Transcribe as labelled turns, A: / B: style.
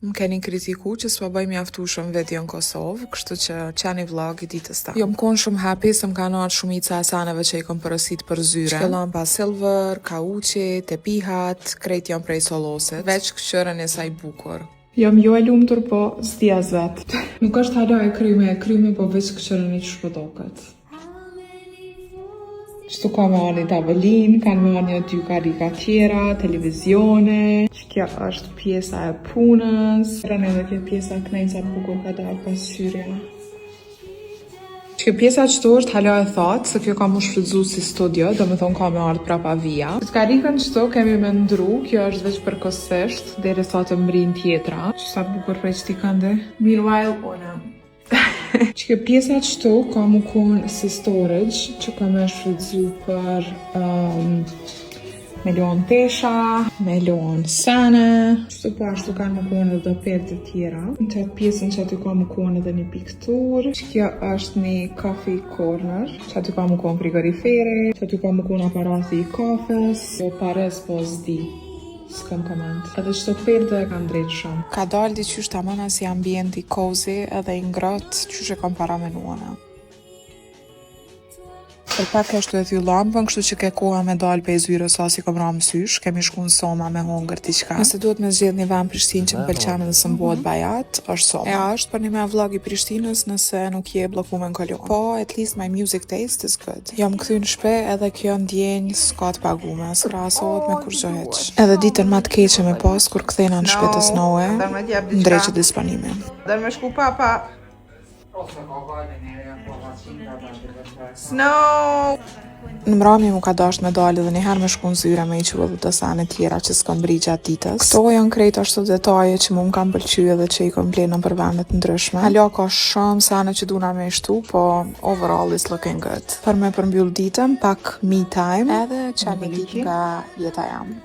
A: Më keni kritiku që s'pa bëj mjaftueshëm video në Kosovë, kështu që qeni vlog i ditës ta. Jo më konë shumë happy se më kanë ardhur shumica e asaneve që i kom porosit për zyre. Shkellampa silver, kauçi, tepihat, krejt janë prej sollosit. Veç këqyrën e saj bukur.
B: Jam jo e lumtur, po s'di as vet. Nuk është hala e kryme, po veç këqyrën i shpëdoket. Qëtu ka me arë një tavolin, kanë me arë një 2 karika tjera, televizione. Kjo është pjesa e punës. Rënë edhe kjo pjesa knejca bukur ka dalë pas syrja. Kjo pjesa qëtu është hala e thatë, se kjo ka mu shfrytzu si studio, do me thonë ka me ardhë prapa vija. Këtë karikën qëtu kemi me ndru, kjo është veç për kosisht, deri sa të mbrin tjetra. Që sa bukur prej qëti kënde. Meanwhile, që kjo pjesa qëtu ka mu konë si storage, që ka me shfrytzu për me lonë tesha, me lonë sene. Qëtu po ashtu kanë mu konë edhe perde tjera. Në qatë pjesën që aty ka mu konë edhe një piktur. Që kjo është një coffee corner, që aty ka mu konë frigorifere, që aty ka mu konë aparati i kafes. Jo pares po zdi. S'kam koment. Edhe qëto perde e kam drejt shumë.
A: Ka dalë diqysh tamana si ambienti cozy edhe i ngrot, qysh e kam paramenuana. Për pak kështu e thy lampën, kështu që ke koha me dalë pe zyre sa si kom ra mësysh, kemi shku në Soma me hongër t'i qka. Nëse duhet me zgjedh një vend Prishtinë që më pëlqen dhe së m'bohet bajat, është Soma. E është për një me vlog i Prishtinës nëse nuk je blokume në kolon. Po, at least my music taste is good. Jam kthy në shpe edhe kjo ndjenjë s'ka të pagume, s'krahasohet me kur gjo heq. Edhe ditën ma të keqe me pas kur kthena në shpe të snowe, ndreqë disponimin.
C: Dër me shku papa. Snow!
A: Në mbrëmje mu ka dasht me dalë dhe njëherë me shku në zyre me i qu edhe të sane tjera që s'kom bri gjatë ditës. Këto janë krejt ashtu detaje që mu m'kam pëlqy edhe që i kom blenë për vendet ndryshme. Hala ka shumë sane që duna me ishtu, po overall is looking good. Për me përmbyll ditën, pak me time edhe qeni dit nga jeta jam.